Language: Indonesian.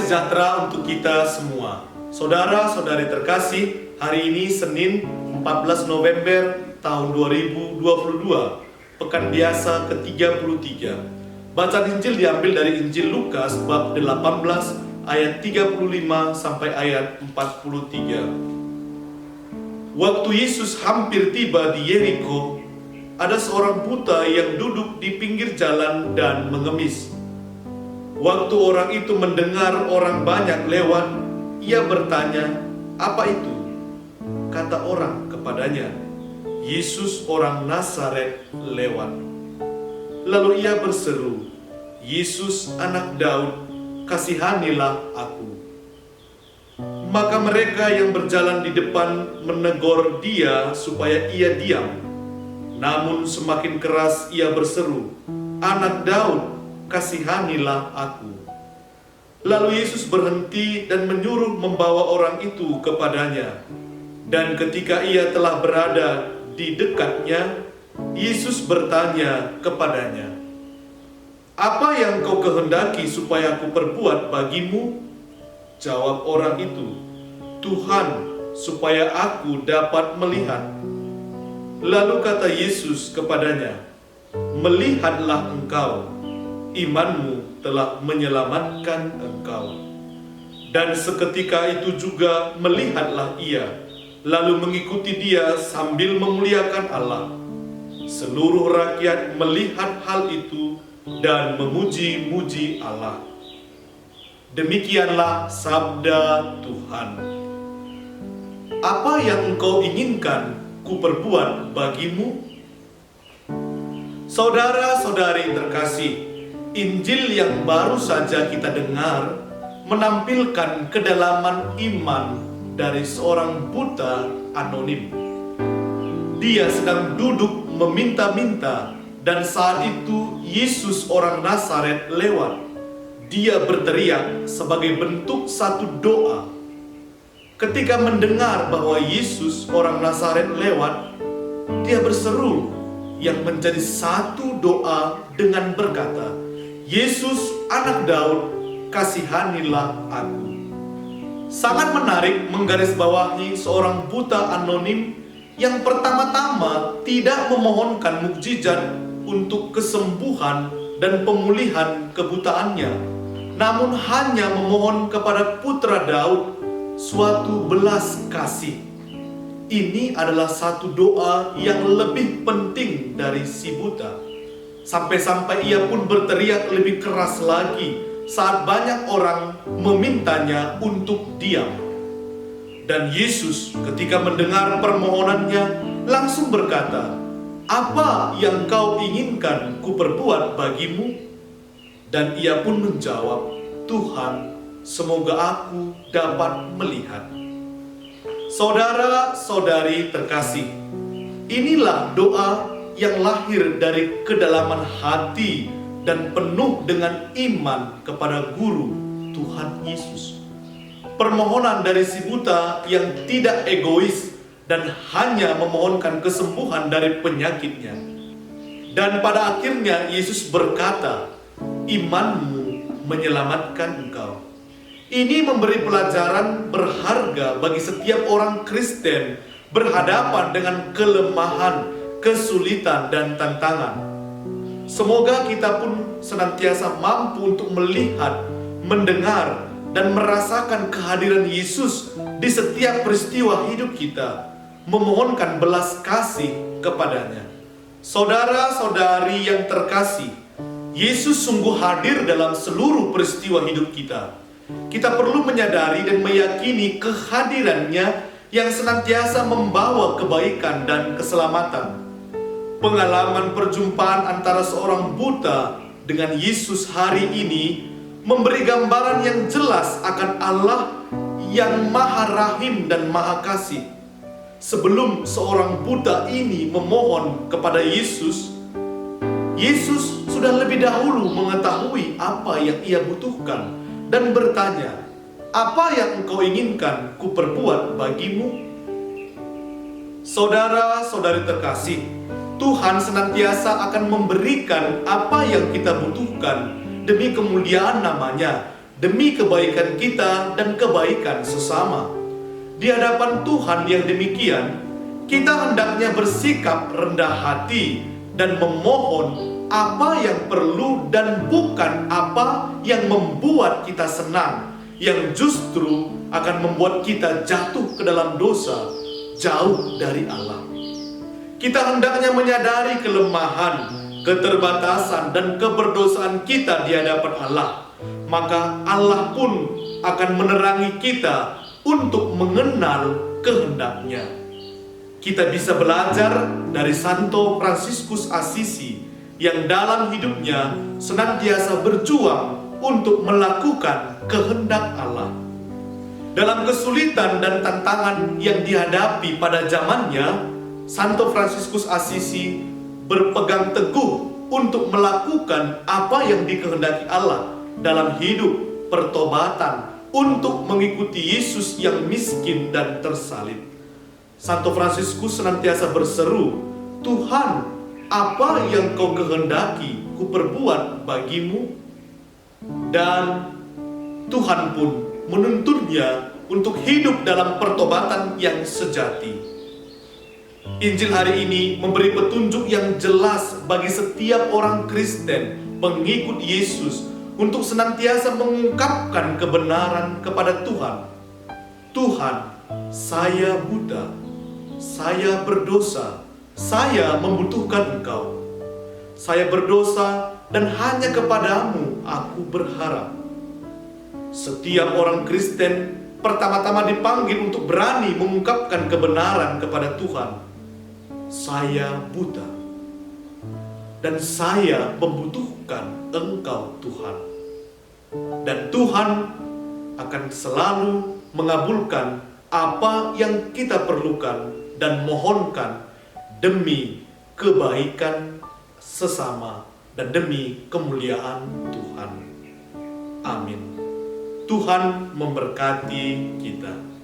sejahtera untuk kita semua. Saudara-saudari terkasih, hari ini Senin 14 November tahun 2022, Pekan Biasa ke-33. Bacaan Injil diambil dari Injil Lukas bab 18 ayat 35 sampai ayat 43. Waktu Yesus hampir tiba di Yeriko, ada seorang buta yang duduk di pinggir jalan dan mengemis. Waktu orang itu mendengar orang banyak lewat, ia bertanya, "Apa itu?" Kata orang kepadanya, "Yesus orang Nazaret lewat." Lalu ia berseru, "Yesus anak Daud, kasihanilah aku." Maka mereka yang berjalan di depan menegur dia supaya ia diam. Namun semakin keras ia berseru, "Anak Daud, kasihanilah aku." Lalu Yesus berhenti dan menyuruh membawa orang itu kepadanya. Dan ketika ia telah berada di dekatnya, Yesus bertanya kepadanya, "Apa yang kau kehendaki supaya aku perbuat bagimu?" Jawab orang itu, "Tuhan, supaya aku dapat melihat." Lalu kata Yesus kepadanya, "Melihatlah engkau, imanmu telah menyelamatkan engkau." Dan seketika itu juga melihatlah ia, lalu mengikuti dia sambil memuliakan Allah. Seluruh rakyat melihat hal itu dan memuji-muji Allah. Demikianlah sabda Tuhan. Apa yang engkau inginkan ku perbuat bagimu? Saudara-saudari terkasih, Injil yang baru saja kita dengar menampilkan kedalaman iman dari seorang buta anonim. Dia sedang duduk meminta-minta, dan saat itu Yesus orang Nazaret lewat. Dia berteriak sebagai bentuk satu doa. Ketika mendengar bahwa Yesus orang Nazaret lewat, dia berseru yang menjadi satu doa dengan berkata, "Yesus anak Daud, kasihanilah aku." Sangat menarik menggarisbawahi seorang buta anonim yang pertama-tama tidak memohonkan mukjizat untuk kesembuhan dan pemulihan kebutaannya, namun hanya memohon kepada putra Daud suatu belas kasih. Ini adalah satu doa yang lebih penting dari si buta. Sampai-sampai ia pun berteriak lebih keras lagi saat banyak orang memintanya untuk diam. Dan Yesus ketika mendengar permohonannya langsung berkata, "Apa yang kau inginkan ku perbuat bagimu?" Dan ia pun menjawab, "Tuhan, semoga aku dapat melihat." Saudara-saudari terkasih, inilah doa yang lahir dari kedalaman hati dan penuh dengan iman kepada Guru Tuhan Yesus. Permohonan dari si buta yang tidak egois dan hanya memohonkan kesembuhan dari penyakitnya. Dan pada akhirnya Yesus berkata, "Imanmu menyelamatkan engkau." Ini memberi pelajaran berharga bagi setiap orang Kristen berhadapan dengan kelemahan, kesulitan, dan tantangan. Semoga kita pun senantiasa mampu untuk melihat, mendengar, dan merasakan kehadiran Yesus di setiap peristiwa hidup kita, memohonkan belas kasih kepadanya. Saudara-saudari yang terkasih, Yesus sungguh hadir dalam seluruh peristiwa hidup kita. Kita perlu menyadari dan meyakini kehadirannya yang senantiasa membawa kebaikan dan keselamatan. Pengalaman perjumpaan antara seorang buta dengan Yesus hari ini memberi gambaran yang jelas akan Allah yang Maha Rahim dan Maha Kasih. Sebelum seorang buta ini memohon kepada Yesus, Yesus sudah lebih dahulu mengetahui apa yang ia butuhkan dan bertanya, "Apa yang engkau inginkan ku perbuat bagimu?" Saudara-saudari terkasih, Tuhan senantiasa akan memberikan apa yang kita butuhkan demi kemuliaan namanya demi kebaikan kita dan kebaikan sesama. Di hadapan Tuhan yang demikian, kita hendaknya bersikap rendah hati dan memohon apa yang perlu dan bukan apa yang membuat kita senang, yang justru akan membuat kita jatuh ke dalam dosa, jauh dari Allah. Kita hendaknya menyadari kelemahan, keterbatasan, dan keberdosaan kita di hadapan Allah. Maka Allah pun akan menerangi kita untuk mengenal kehendaknya. Kita bisa belajar dari Santo Fransiskus Assisi yang dalam hidupnya senantiasa berjuang untuk melakukan kehendak Allah. Dalam kesulitan dan tantangan yang dihadapi pada zamannya, Santo Fransiskus Assisi berpegang teguh untuk melakukan apa yang dikehendaki Allah dalam hidup pertobatan untuk mengikuti Yesus yang miskin dan tersalib. Santo Fransiskus senantiasa berseru, "Tuhan, apa yang kau kehendaki kuperbuat bagimu?" Dan Tuhan pun menuntunnya untuk hidup dalam pertobatan yang sejati. Injil hari ini memberi petunjuk yang jelas bagi setiap orang Kristen pengikut Yesus untuk senantiasa mengungkapkan kebenaran kepada Tuhan. "Tuhan, saya buta, saya berdosa, saya membutuhkan Engkau. Saya berdosa dan hanya kepadamu aku berharap." Setiap orang Kristen pertama-tama dipanggil untuk berani mengungkapkan kebenaran kepada Tuhan. "Saya buta dan saya membutuhkan Engkau, Tuhan." Dan Tuhan akan selalu mengabulkan apa yang kita perlukan dan mohonkan demi kebaikan sesama dan demi kemuliaan Tuhan. Amin. Tuhan memberkati kita.